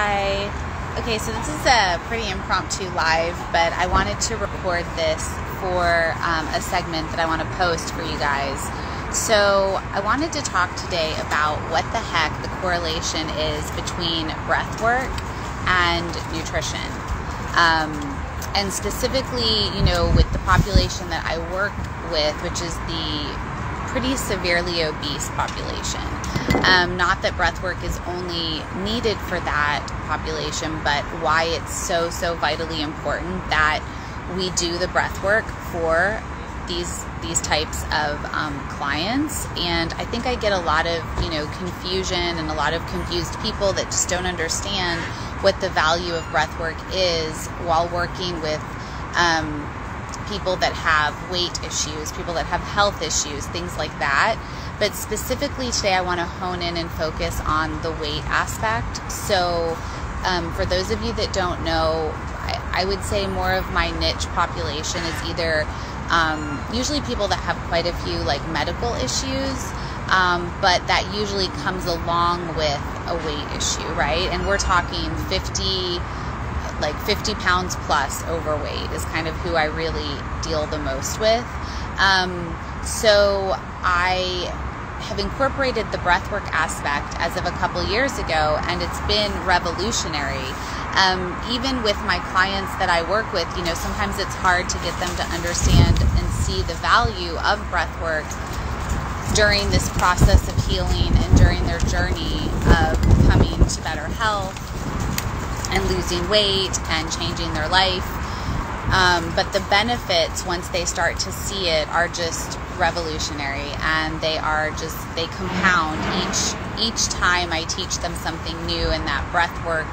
Hi. Okay, so this is a pretty impromptu live, but I wanted to record this for a segment that I want to post for you guys. So I wanted to talk today about what the heck the correlation is between breath work and nutrition. And specifically, with the population that I work with, which is the pretty severely obese population. Not that breath work is only needed for that population, but why it's so vitally important that we do the breath work for these types of clients. And I think I get a lot of confusion and a lot of confused people that just don't understand what the value of breath work is while working with people that have weight issues, people that have health issues, things like that. But specifically today I want to hone in and focus on the weight aspect. So for those of you that don't know, I would say more of my niche population is either usually people that have quite a few medical issues, but that usually comes along with a weight issue, right? And we're talking 50 pounds plus overweight is kind of who I really deal the most with. So I have incorporated the breathwork aspect as of a couple years ago, and it's been revolutionary. Even with my clients that I work with, sometimes it's hard to get them to understand and see the value of breathwork during this process of healing and during their journey of coming to better health and losing weight and changing their life. But the benefits, once they start to see it, are just revolutionary, and they compound each time I teach them something new in that breath work,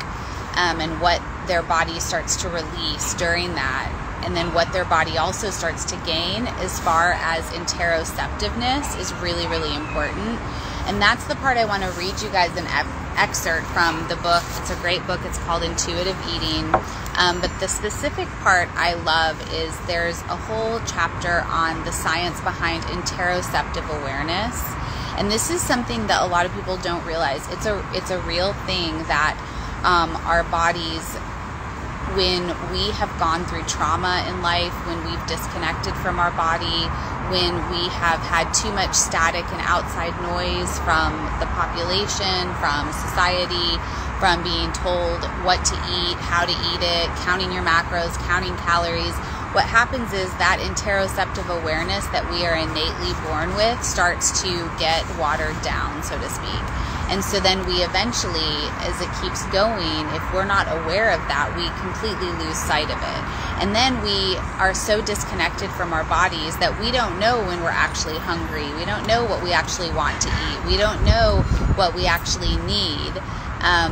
and what their body starts to release during that, and then what their body also starts to gain as far as interoceptiveness is really, really important. And that's the part I want to read you guys an excerpt from the book. It's a great book. It's called Intuitive Eating. But the specific part I love is there's a whole chapter on the science behind interoceptive awareness. And this is something that a lot of people don't realize. It's a real thing that our bodies, when we have gone through trauma in life, when we've disconnected from our body, when we have had too much static and outside noise from the population, from society, from being told what to eat, how to eat it, counting your macros, counting calories, what happens is that interoceptive awareness that we are innately born with starts to get watered down, so to speak. And so then we eventually, as it keeps going, if we're not aware of that, we completely lose sight of it. And then we are so disconnected from our bodies that we don't know when we're actually hungry. We don't know what we actually want to eat. We don't know what we actually need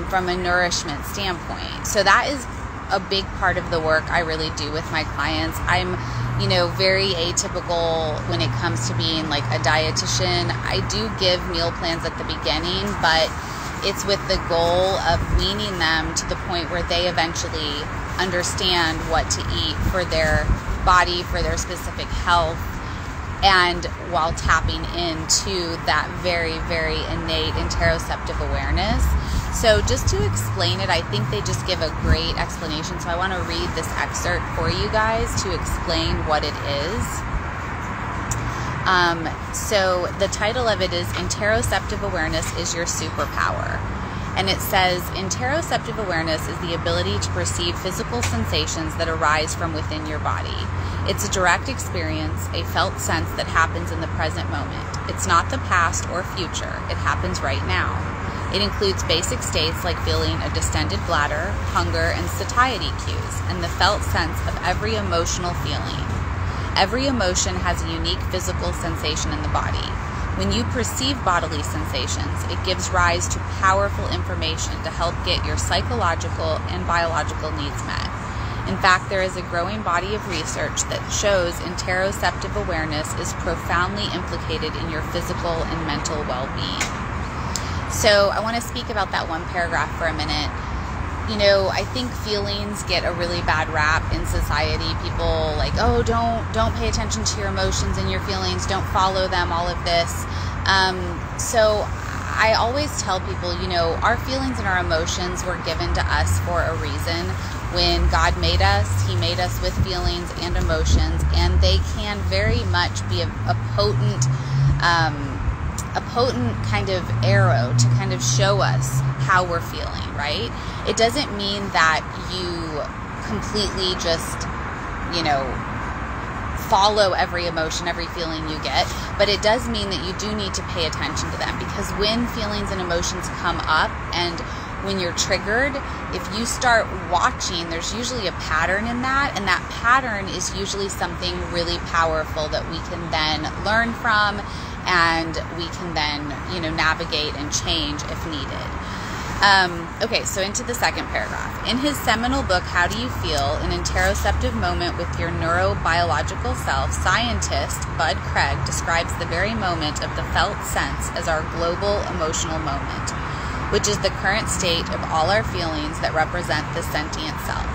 from a nourishment standpoint. So that is a big part of the work I really do with my clients. I'm very atypical when it comes to being a dietitian. I do give meal plans at the beginning, but it's with the goal of weaning them to the point where they eventually understand what to eat for their body, for their specific health, and while tapping into that very, very innate interoceptive awareness. So just to explain it, I think they just give a great explanation. So I want to read this excerpt for you guys to explain what it is. So the title of it is Interoceptive Awareness is Your Superpower. And it says, interoceptive awareness is the ability to perceive physical sensations that arise from within your body. It's a direct experience, a felt sense that happens in the present moment. It's not the past or future. It happens right now. It includes basic states like feeling a distended bladder, hunger, and satiety cues, and the felt sense of every emotional feeling. Every emotion has a unique physical sensation in the body. When you perceive bodily sensations, it gives rise to powerful information to help get your psychological and biological needs met. In fact, there is a growing body of research that shows interoceptive awareness is profoundly implicated in your physical and mental well-being. So I want to speak about that one paragraph for a minute. I think feelings get a really bad rap in society. People don't pay attention to your emotions and your feelings, don't follow them, all of this. So I always tell people, our feelings and our emotions were given to us for a reason. When God made us, He made us with feelings and emotions, and they can very much be a potent kind of arrow to kind of show us how we're feeling, right? It doesn't mean that you completely just, follow every emotion, every feeling you get, but it does mean that you do need to pay attention to them, because when feelings and emotions come up and when you're triggered, if you start watching, there's usually a pattern in that, and that pattern is usually something really powerful that we can then learn from, and we can then, navigate and change if needed. Okay, so into the second paragraph. In his seminal book, How Do You Feel? An Interoceptive Moment with Your Neurobiological Self, scientist Bud Craig describes the very moment of the felt sense as our global emotional moment, which is the current state of all our feelings that represent the sentient self.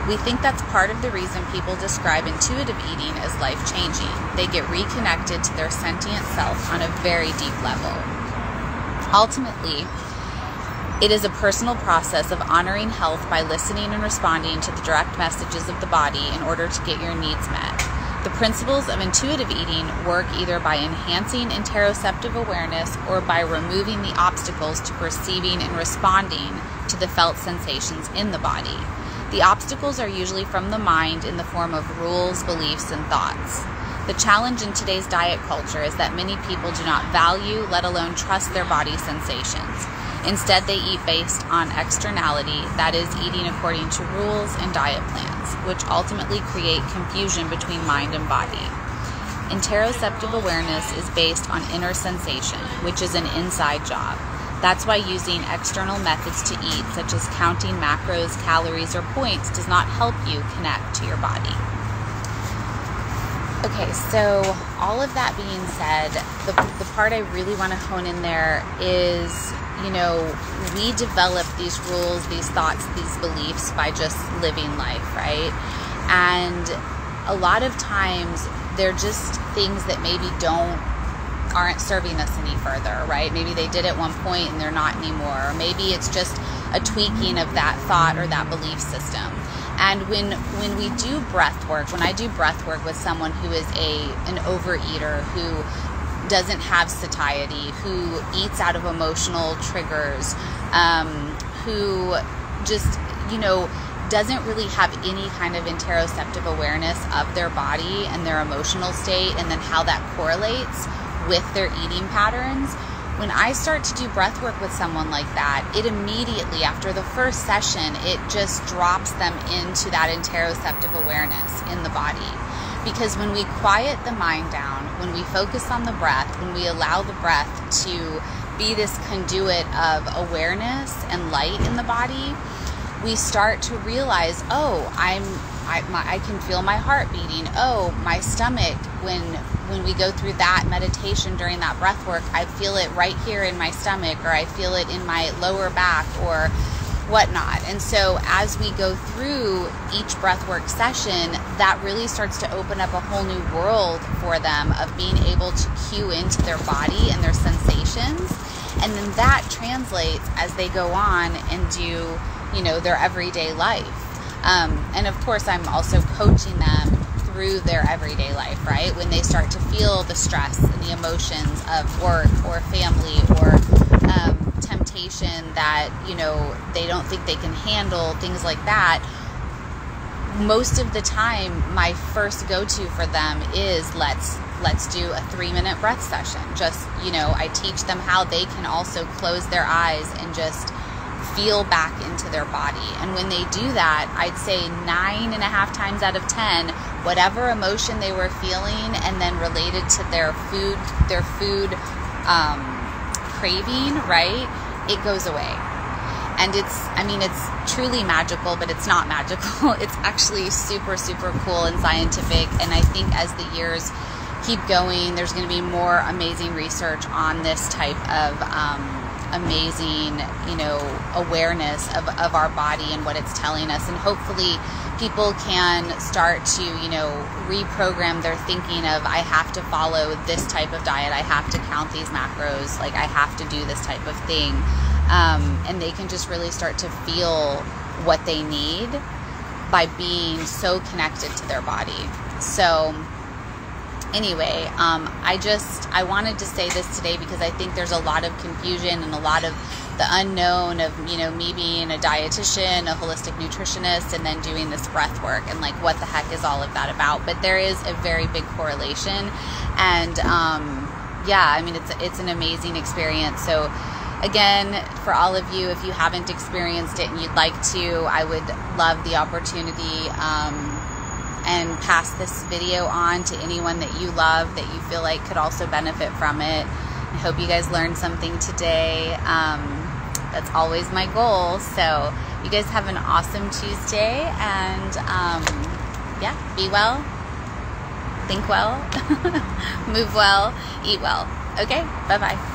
We think that's part of the reason people describe intuitive eating as life-changing. They get reconnected to their sentient self on a very deep level. Ultimately, it is a personal process of honoring health by listening and responding to the direct messages of the body in order to get your needs met. The principles of intuitive eating work either by enhancing interoceptive awareness or by removing the obstacles to perceiving and responding to the felt sensations in the body. The obstacles are usually from the mind in the form of rules, beliefs, and thoughts. The challenge in today's diet culture is that many people do not value, let alone trust their body sensations. Instead, they eat based on externality, that is, eating according to rules and diet plans, which ultimately create confusion between mind and body. Interoceptive awareness is based on inner sensation, which is an inside job. That's why using external methods to eat, such as counting macros, calories, or points, does not help you connect to your body. Okay, so all of that being said, the part I really want to hone in there is, we develop these rules, these thoughts, these beliefs by just living life, right? And a lot of times they're just things that maybe aren't serving us any further, right? Maybe they did at one point and they're not anymore. Or maybe it's just a tweaking of that thought or that belief system. And when we do breath work, when I do breath work with someone who is an overeater, who doesn't have satiety, who eats out of emotional triggers, who just, doesn't really have any kind of interoceptive awareness of their body and their emotional state, and then how that correlates with their eating patterns. When I start to do breath work with someone like that, it immediately, after the first session, it just drops them into that interoceptive awareness in the body. Because when we quiet the mind down, when we focus on the breath, when we allow the breath to be this conduit of awareness and light in the body, we start to realize, I can feel my heart beating. Oh, my stomach, when we go through that meditation during that breath work, I feel it right here in my stomach, or I feel it in my lower back, or whatnot. And so as we go through each breathwork session, that really starts to open up a whole new world for them of being able to cue into their body and their sensations. And then that translates as they go on and do, their everyday life. And of course, I'm also coaching them through their everyday life, right? When they start to feel the stress and the emotions of work or family or temptation that, they don't think they can handle, things like that. Most of the time, my first go-to for them is let's do a 3-minute breath session. Just, I teach them how they can also close their eyes and just feel back into their body. And when they do that, I'd say 9.5 times out of 10, whatever emotion they were feeling and then related to their food craving, right, it goes away. And it's truly magical, but it's not magical. It's actually super, super cool and scientific. And I think as the years keep going, there's going to be more amazing research on this type of amazing, awareness of our body and what it's telling us. And hopefully people can start to, reprogram their thinking of, I have to follow this type of diet. I have to count these macros. Like, I have to do this type of thing. And they can just really start to feel what they need by being so connected to their body. So anyway, I wanted to say this today because I think there's a lot of confusion and a lot of the unknown of, me being a dietitian, a holistic nutritionist, and then doing this breath work, and like, what the heck is all of that about? But there is a very big correlation. And, it's an amazing experience. So again, for all of you, if you haven't experienced it and you'd like to, I would love the opportunity, and pass this video on to anyone that you love, that you feel like could also benefit from it. I hope you guys learned something today. That's always my goal. So you guys have an awesome Tuesday, and be well, think well, move well, eat well. Okay, bye-bye.